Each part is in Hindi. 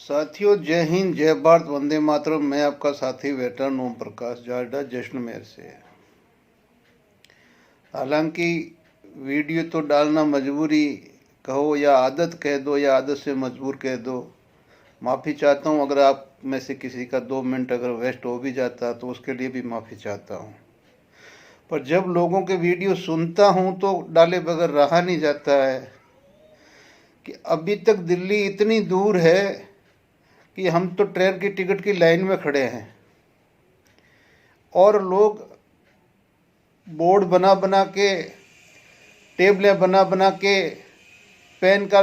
साथियों, जय हिंद, जय भारत, वंदे मातरम। मैं आपका साथी वेटरन ओम प्रकाश जाडा जैसलमेर से। हालांकि वीडियो तो डालना मजबूरी कहो या आदत कह दो या आदत से मजबूर कह दो। माफ़ी चाहता हूँ अगर आप में से किसी का 2 मिनट अगर वेस्ट हो भी जाता तो उसके लिए भी माफ़ी चाहता हूँ। पर जब लोगों के वीडियो सुनता हूँ तो डाले बगैर रहा नहीं जाता है कि अभी तक दिल्ली इतनी दूर है कि हम तो ट्रेन की टिकट की लाइन में खड़े हैं और लोग बोर्ड बना बना के, टेबलें बना बना के, पेन का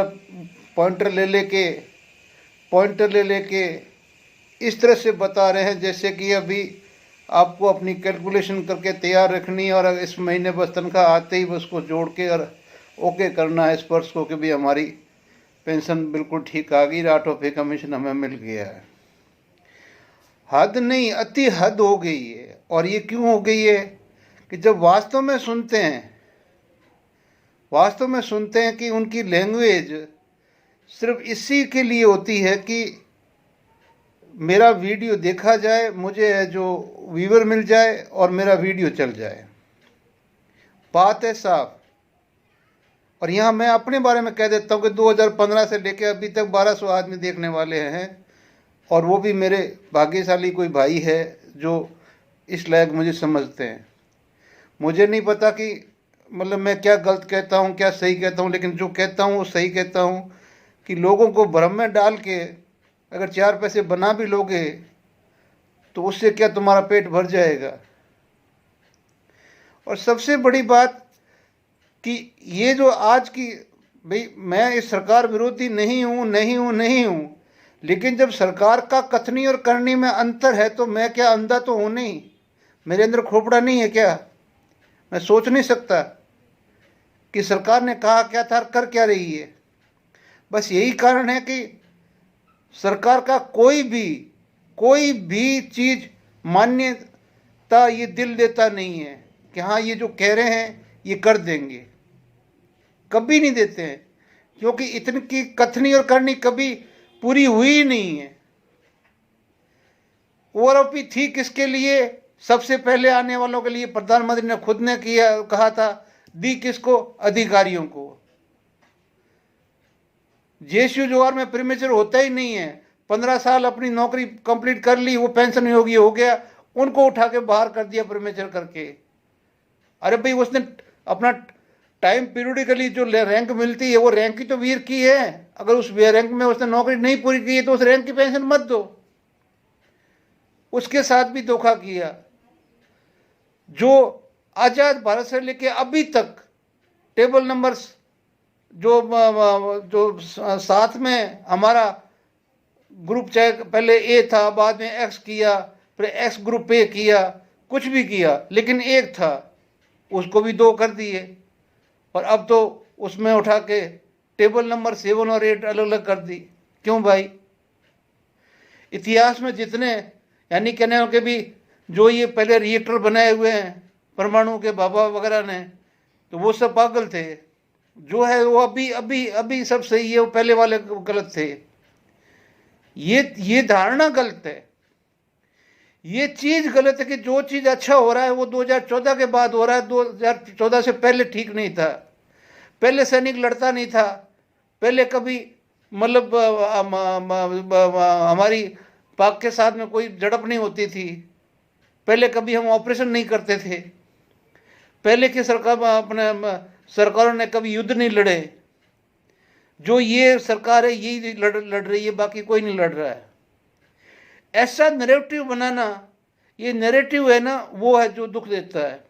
पॉइंटर ले लेके इस तरह से बता रहे हैं जैसे कि अभी आपको अपनी कैलकुलेशन करके तैयार रखनी है और इस महीने बस तनख्वाह आते ही बस को जोड़ के और ओके करना है स्पर्श को कि भी हमारी पेंशन बिल्कुल ठीक आ गई, राट ऑफ पे कमीशन हमें मिल गया है। हद नहीं, अति हद हो गई है। और ये क्यों हो गई है कि जब वास्तव में सुनते हैं कि उनकी लैंग्वेज सिर्फ इसी के लिए होती है कि मेरा वीडियो देखा जाए, मुझे जो व्यूअर मिल जाए और मेरा वीडियो चल जाए। बात है साफ। और यहाँ मैं अपने बारे में कह देता हूँ कि 2015 से लेकर अभी तक 1200 आदमी देखने वाले हैं और वो भी मेरे भाग्यशाली कोई भाई है जो इस लायक मुझे समझते हैं। मुझे नहीं पता कि मतलब मैं क्या गलत कहता हूँ, क्या सही कहता हूँ, लेकिन जो कहता हूँ वो सही कहता हूँ कि लोगों को भ्रम में डाल के अगर 4 पैसे बना भी लोगे तो उससे क्या तुम्हारा पेट भर जाएगा। और सबसे बड़ी बात कि ये जो आज की, भाई मैं इस सरकार विरोधी नहीं हूँ, लेकिन जब सरकार का कथनी और करनी में अंतर है तो मैं क्या अंधा तो हूँ नहीं? मेरे अंदर खोपड़ा नहीं है क्या? मैं सोच नहीं सकता कि सरकार ने कहा क्या था, कर क्या रही है? बस यही कारण है कि सरकार का कोई भी चीज़ मान्यता ये दिल देता नहीं है कि हाँ ये जो कह रहे हैं ये कर देंगे। कभी नहीं देते हैं क्योंकि इतनी की कथनी और करनी कभी पूरी हुई ही नहीं है। ओआरओपी थी किसके लिए? सबसे पहले आने वालों के लिए। प्रधानमंत्री ने खुद ने कहा था, दी किसको? अधिकारियों को। जेएसयू जोहार में प्रीमेचर होता ही नहीं है। 15 साल अपनी नौकरी कंप्लीट कर ली, वो पेंशन योगी हो गया, उनको उठा के बाहर कर दिया प्रीमेचर करके। अरे भाई उसने अपना टाइम पीरियडिकली जो रैंक मिलती है वो रैंक की तो वीर की है। अगर उस रैंक में उसने नौकरी नहीं पूरी की है तो उस रैंक की पेंशन मत दो। उसके साथ भी धोखा किया। जो आजाद भारत से लेके अभी तक टेबल नंबर जो साथ में हमारा ग्रुप, चाहे पहले ए था बाद में एक्स किया, फिर एक्स ग्रुप पे किया, कुछ भी किया, लेकिन एक था, उसको भी 2 कर दिए। और अब तो उसमें उठा के टेबल नंबर 7 और 8 अलग अलग कर दी। क्यों भाई? इतिहास में जितने यानी कहने के भी जो ये पहले रिएक्टर बनाए हुए हैं परमाणु के बाबा वगैरह ने, तो वो सब पागल थे। जो है वो अभी सब सही है, वो पहले वाले गलत थे। ये धारणा गलत है। ये चीज गलत है कि जो चीज अच्छा हो रहा है वो 2014 के बाद हो रहा है। 2014 से पहले ठीक नहीं था। पहले सैनिक लड़ता नहीं था। पहले कभी मतलब हमारी पाक के साथ में कोई झड़प नहीं होती थी। पहले कभी हम ऑपरेशन नहीं करते थे। पहले की सरकार अपने सरकारों ने कभी युद्ध नहीं लड़े। जो ये सरकार है यही लड़ रही है, बाकी कोई नहीं लड़ रहा है। ऐसा नैरेटिव बनाना, ये नैरेटिव है ना, वो है जो दुख देता है।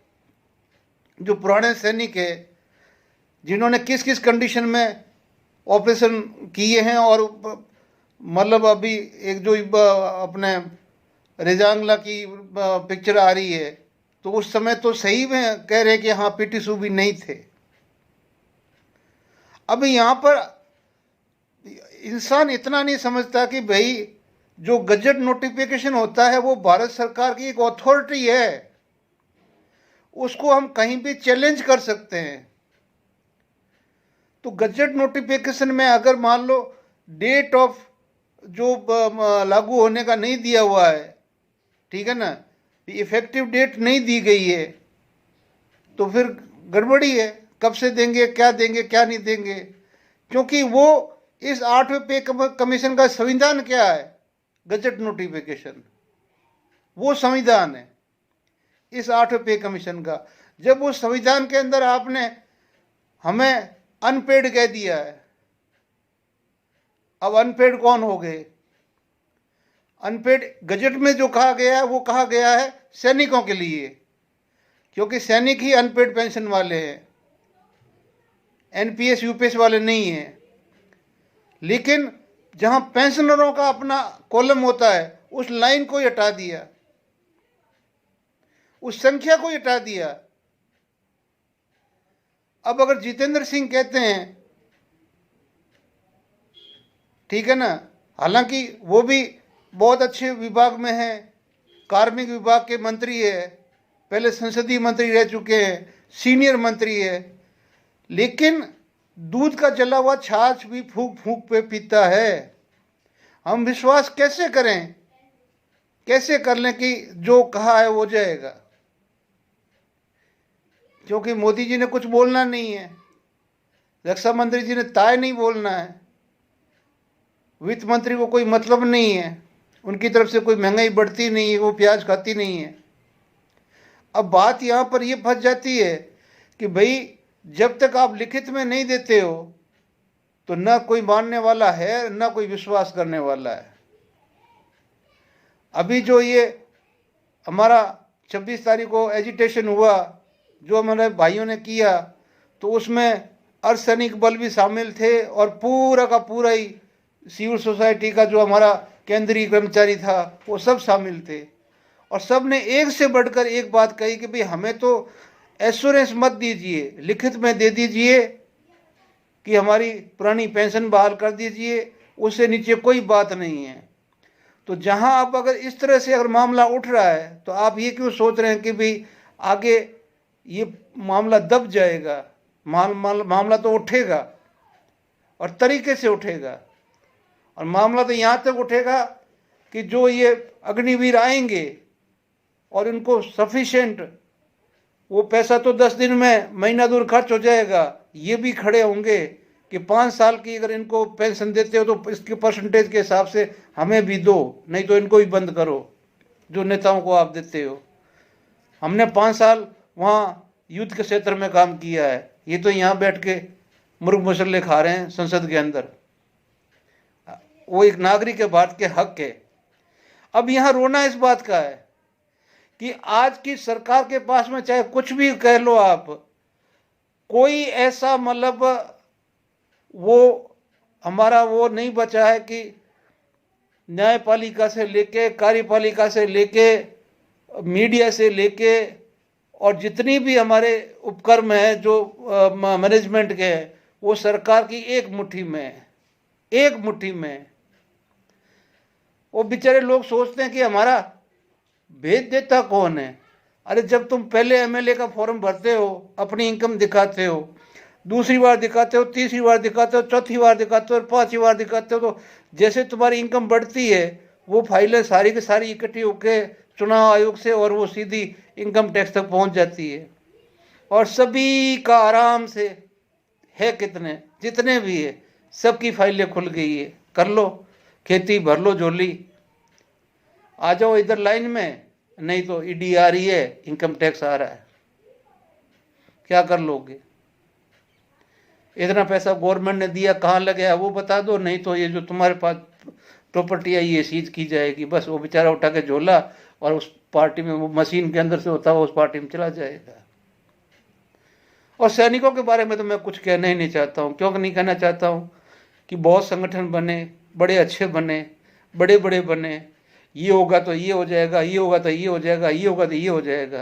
जो पुराने सैनिक है जिन्होंने किस किस कंडीशन में ऑपरेशन किए हैं, और मतलब अभी एक जो अपने रेजांगला की पिक्चर आ रही है तो उस समय तो सही में कह रहे कि हाँ पीटी सूबी नहीं थे। अब यहाँ पर इंसान इतना नहीं समझता कि भाई जो गजट नोटिफिकेशन होता है वो भारत सरकार की एक अथॉरिटी है, उसको हम कहीं भी चैलेंज कर सकते हैं। तो गजट नोटिफिकेशन में अगर मान लो डेट ऑफ जो लागू होने का नहीं दिया हुआ है, ठीक है ना, इफेक्टिव डेट नहीं दी गई है, तो फिर गड़बड़ी है। कब से देंगे, क्या देंगे, क्या नहीं देंगे, क्योंकि वो इस 8वें पे कमीशन का संविधान क्या है, गजट नोटिफिकेशन, वो संविधान है इस 8वें पे कमीशन का। जब उस संविधान के अंदर आपने हमें अनपेड कह दिया है, अब अनपेड कौन हो गए? अनपेड गजट में जो कहा गया है वो कहा गया है सैनिकों के लिए, क्योंकि सैनिक ही अनपेड पेंशन वाले हैं, एनपीएस यूपीएस वाले नहीं हैं। लेकिन जहां पेंशनरों का अपना कॉलम होता है उस लाइन को हटा दिया, उस संख्या को हटा दिया। अब अगर जितेंद्र सिंह कहते हैं, ठीक है ना, हालांकि वो भी बहुत अच्छे विभाग में हैं, कार्मिक विभाग के मंत्री है, पहले संसदीय मंत्री रह चुके हैं, सीनियर मंत्री है, लेकिन दूध का जला हुआ छाछ भी फूंक फूंक पे पीता है। हम विश्वास कैसे करें, कैसे कर लें कि जो कहा है वो जाएगा? क्योंकि मोदी जी ने कुछ बोलना नहीं है, रक्षा मंत्री जी ने ताय नहीं बोलना है, वित्त मंत्री को कोई मतलब नहीं है, उनकी तरफ से कोई महंगाई बढ़ती नहीं है, वो प्याज खाती नहीं है। अब बात यहाँ पर ये फंस जाती है कि भाई जब तक आप लिखित में नहीं देते हो तो ना कोई मानने वाला है, ना कोई विश्वास करने वाला है। अभी जो ये हमारा 26 तारीख को एजिटेशन हुआ, जो हमारे भाइयों ने किया, तो उसमें अर्धसैनिक बल भी शामिल थे और पूरा का पूरा ही सिविल सोसाइटी का जो हमारा केंद्रीय कर्मचारी था वो सब शामिल थे। और सब ने एक से बढ़कर एक बात कही कि भाई हमें तो एश्योरेंस मत दीजिए, लिखित में दे दीजिए कि हमारी पुरानी पेंशन बहाल कर दीजिए, उससे नीचे कोई बात नहीं है। तो जहां आप अगर इस तरह से अगर मामला उठ रहा है तो आप ये क्यों सोच रहे हैं कि भाई आगे ये मामला दब जाएगा? मामला तो उठेगा और तरीके से उठेगा, और मामला तो यहाँ तक उठेगा कि जो ये अग्निवीर आएंगे और इनको सफिशिएंट वो पैसा तो 10 दिन में महीना दूर खर्च हो जाएगा, ये भी खड़े होंगे कि 5 साल की अगर इनको पेंशन देते हो तो इसके परसेंटेज के हिसाब से हमें भी दो, नहीं तो इनको भी बंद करो जो नेताओं को आप देते हो। हमने 5 साल वहाँ युद्ध के क्षेत्र में काम किया है, ये तो यहाँ बैठ के मुर्ग मसल्ले खा रहे हैं संसद के अंदर। वो एक नागरिक के भारत के हक है। अब यहाँ रोना इस बात का है कि आज की सरकार के पास में चाहे कुछ भी कह लो आप, कोई ऐसा मतलब वो हमारा वो नहीं बचा है कि न्यायपालिका से लेके, कार्यपालिका से लेके, मीडिया से लेके और जितनी भी हमारे उपक्रम हैं जो मैनेजमेंट के हैं, वो सरकार की एक मुट्ठी में है, एक मुट्ठी में। वो बेचारे लोग सोचते हैं कि हमारा भेज देता कौन है? अरे जब तुम पहले एमएलए का फॉर्म भरते हो, अपनी इनकम दिखाते हो, दूसरी बार दिखाते हो, तीसरी बार दिखाते हो, चौथी बार दिखाते हो और 5वीं बार दिखाते हो, तो जैसे तुम्हारी इनकम बढ़ती है वो फाइलें सारी की सारी इकट्ठी होकर चुनाव आयोग से और वो सीधी इनकम टैक्स तक पहुंच जाती है, और सभी का आराम से है, कितने जितने भी है सबकी फाइलें खुल गई है। कर लो खेती, भर लो झोली, आ जाओ इधर लाइन में, नहीं तो ईडी आ रही है, इनकम टैक्स आ रहा है, क्या कर लोगे? इतना पैसा गवर्नमेंट ने दिया, कहाँ लगे है वो बता दो, नहीं तो ये जो तुम्हारे पास प्रॉपर्टी है ये सीज की जाएगी। बस वो बेचारा उठा के झोला और उस पार्टी में, वो मशीन के अंदर से होता हुआ उस पार्टी में चला जाएगा। और सैनिकों के बारे में तो मैं कुछ कहना ही नहीं चाहता हूँ। क्यों नहीं कहना चाहता हूँ? कि बहुत संगठन बने, बड़े अच्छे बने, बड़े बड़े बने, ये होगा तो ये हो जाएगा, ये होगा तो ये हो जाएगा, ये होगा तो ये हो जाएगा,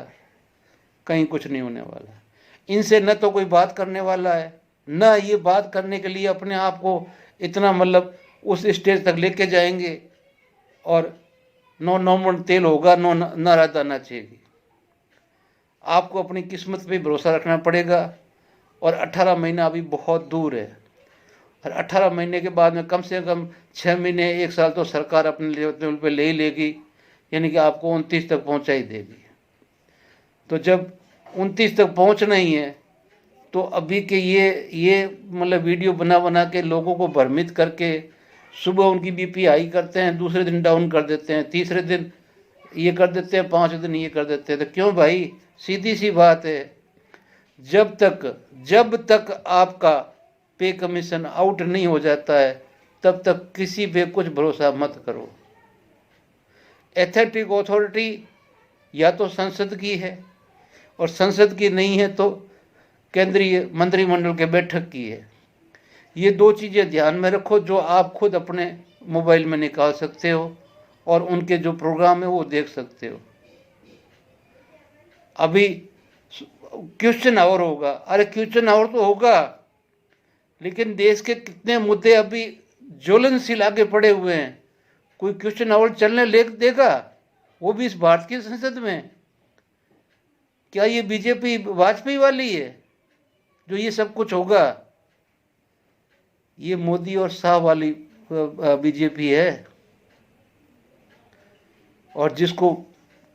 कहीं कुछ नहीं होने वाला। इनसे न तो कोई बात करने वाला है, न ये बात करने के लिए अपने आप को इतना मतलब उस स्टेज तक लेके जाएंगे, और नो मन तेल होगा, नो न राधा नाचेगी। आपको अपनी किस्मत पे भरोसा रखना पड़ेगा, और 18 महीना अभी बहुत दूर है। फिर 18 महीने के बाद में कम से कम 6 महीने 1 साल तो सरकार अपने लेवल पे ले ही लेगी, यानी कि आपको 29 तक पहुंचा ही देगी। तो जब 29 तक पहुंचना ही है तो अभी के ये मतलब वीडियो बना बना के लोगों को भ्रमित करके सुबह उनकी बीपी हाई करते हैं, दूसरे दिन डाउन कर देते हैं, तीसरे दिन ये कर देते हैं, 5 दिन ये कर देते हैं। तो क्यों भाई, सीधी सी बात है, जब तक आपका पे कमीशन आउट नहीं हो जाता है तब तक किसी पे कुछ भरोसा मत करो। एथेटिक अथॉरिटी या तो संसद की है, और संसद की नहीं है तो केंद्रीय मंत्रिमंडल के बैठक की है। ये 2 चीज़ें ध्यान में रखो, जो आप खुद अपने मोबाइल में निकाल सकते हो और उनके जो प्रोग्राम है वो देख सकते हो। अभी क्वेश्चन आवर होगा, अरे क्वेश्चन आवर तो होगा, लेकिन देश के कितने मुद्दे अभी ज्वलनशील आगे पड़े हुए हैं, कोई क्वेश्चन आवर चलने ले देगा, वो भी इस भारत की संसद में? क्या ये बीजेपी वाजपेयी वाली है जो ये सब कुछ होगा? ये मोदी और शाह वाली बीजेपी है, और जिसको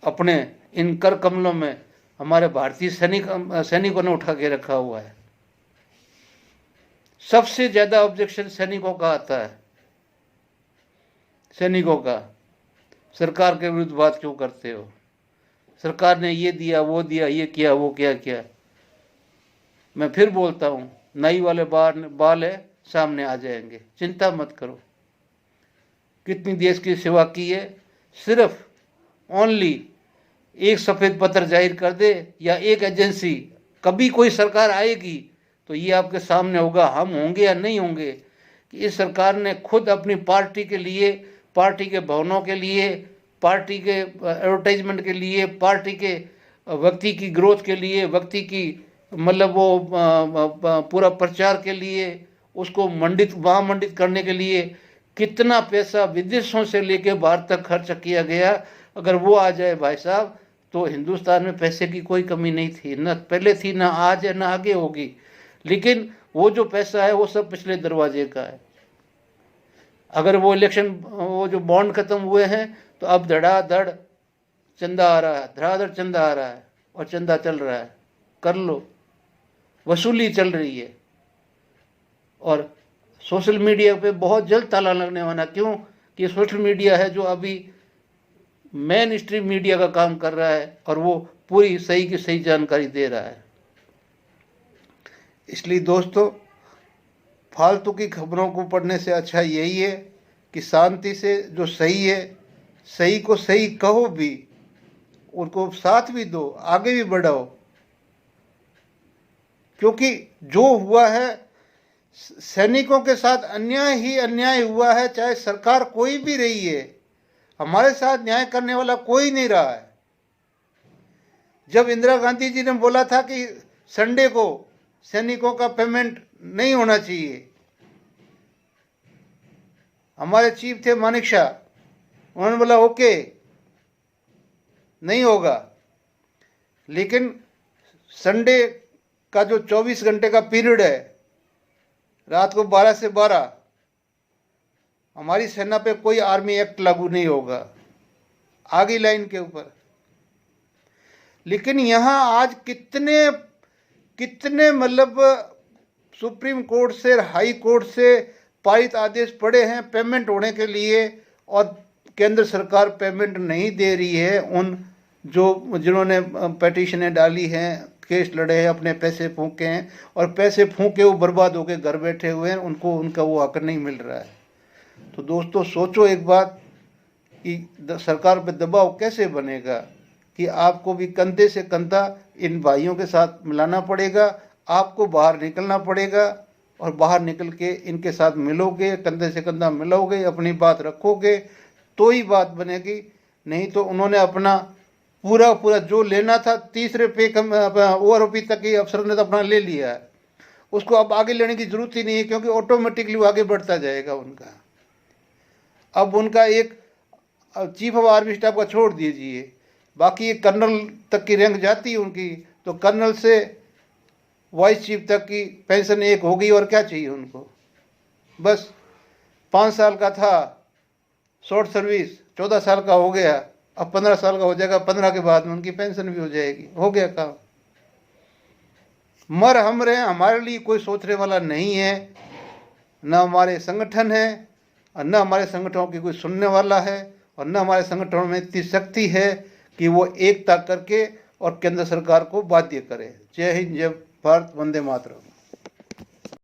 अपने इन कर कमलों में हमारे भारतीय सैनिकों ने उठा के रखा हुआ है। सबसे ज्यादा ऑब्जेक्शन सैनिकों का आता है, सैनिकों का। सरकार के विरुद्ध बात क्यों करते हो? सरकार ने ये दिया, वो दिया, ये किया, वो किया। मैं फिर बोलता हूँ, नाई वाले बाल है, सामने आ जाएंगे, चिंता मत करो। कितनी देश की सेवा की है, सिर्फ ओनली एक सफेद पत्र जाहिर कर दे या एक एजेंसी, कभी कोई सरकार आएगी तो ये आपके सामने होगा, हम होंगे या नहीं होंगे, कि इस सरकार ने खुद अपनी पार्टी के लिए, पार्टी के भवनों के लिए, पार्टी के एडवर्टाइजमेंट के लिए, पार्टी के व्यक्ति की ग्रोथ के लिए, व्यक्ति की मतलब वो पूरा प्रचार के लिए, उसको महामंडित करने के लिए कितना पैसा विदेशों से लेके भारत तक खर्च किया गया। अगर वो आ जाए भाई साहब, तो हिंदुस्तान में पैसे की कोई कमी नहीं थी, न पहले थी, ना आज है, ना आगे होगी। लेकिन वो जो पैसा है वो सब पिछले दरवाजे का है। अगर वो इलेक्शन, वो जो बॉन्ड खत्म हुए हैं, तो अब धड़ाधड़ चंदा आ रहा है, धड़ाधड़ चंदा आ रहा है, और चंदा चल रहा है, कर लो, वसूली चल रही है। और सोशल मीडिया पे बहुत जल्द ताला लगने वाला, क्यों कि सोशल मीडिया है जो अभी मेन स्ट्रीम मीडिया का काम कर रहा है, और वो पूरी सही की सही जानकारी दे रहा है। इसलिए दोस्तों, फालतू की खबरों को पढ़ने से अच्छा यही है कि शांति से जो सही है, सही को सही कहो भी, उनको साथ भी दो, आगे भी बढ़ाओ। क्योंकि जो हुआ है, सैनिकों के साथ अन्याय ही अन्याय हुआ है, चाहे सरकार कोई भी रही है, हमारे साथ न्याय करने वाला कोई नहीं रहा है। जब इंदिरा गांधी जी ने बोला था कि संडे को सैनिकों का पेमेंट नहीं होना चाहिए, हमारे चीफ थे मानिक शाह, उन्होंने बोला ओके नहीं होगा। लेकिन संडे का जो 24 घंटे का पीरियड है, रात को 12 से 12, हमारी सेना पे कोई आर्मी एक्ट लागू नहीं होगा, आगे लाइन के ऊपर। लेकिन यहाँ आज कितने मतलब सुप्रीम कोर्ट से, हाई कोर्ट से पारित आदेश पड़े हैं पेमेंट होने के लिए, और केंद्र सरकार पेमेंट नहीं दे रही है। उन जिन्होंने पिटीशनें डाली हैं, केस लड़े हैं, अपने पैसे फूके हैं, और पैसे फूके वो बर्बाद होकर घर बैठे हुए हैं, उनको उनका वो हक नहीं मिल रहा है। तो दोस्तों सोचो एक बात कि सरकार पे दबाव कैसे बनेगा, कि आपको भी कंधे से कंधा इन भाइयों के साथ मिलाना पड़ेगा, आपको बाहर निकलना पड़ेगा, और बाहर निकल के इनके साथ मिलोगे, कंधे से कंधा मिलोगे, अपनी बात रखोगे तो ही बात बनेगी। नहीं तो उन्होंने अपना पूरा जो लेना था, तीसरे पे ओआरओपी तक ही अफसर ने तो अपना ले लिया है, उसको अब आगे लेने की जरूरत ही नहीं है, क्योंकि ऑटोमेटिकली वो आगे बढ़ता जाएगा उनका। अब उनका एक चीफ ऑफ आर्मी स्टाफ का छोड़ दीजिए, बाकी एक कर्नल तक की रैंक जाती है उनकी, तो कर्नल से वाइस चीफ तक की पेंशन एक हो गई, और क्या चाहिए उनको। बस 5 साल का था शॉर्ट सर्विस, 14 साल का हो गया, अब 15 साल का हो जाएगा, 15 के बाद में उनकी पेंशन भी हो जाएगी, हो गया काम। मर हम रहे, हमारे लिए कोई सोचने वाला नहीं है, न हमारे संगठन है और न हमारे संगठनों की कोई सुनने वाला है, और न हमारे संगठनों में इतनी शक्ति है कि वो एकता करके और केंद्र सरकार को बाध्य करे। जय हिंद, जय भारत, वंदे मातरम।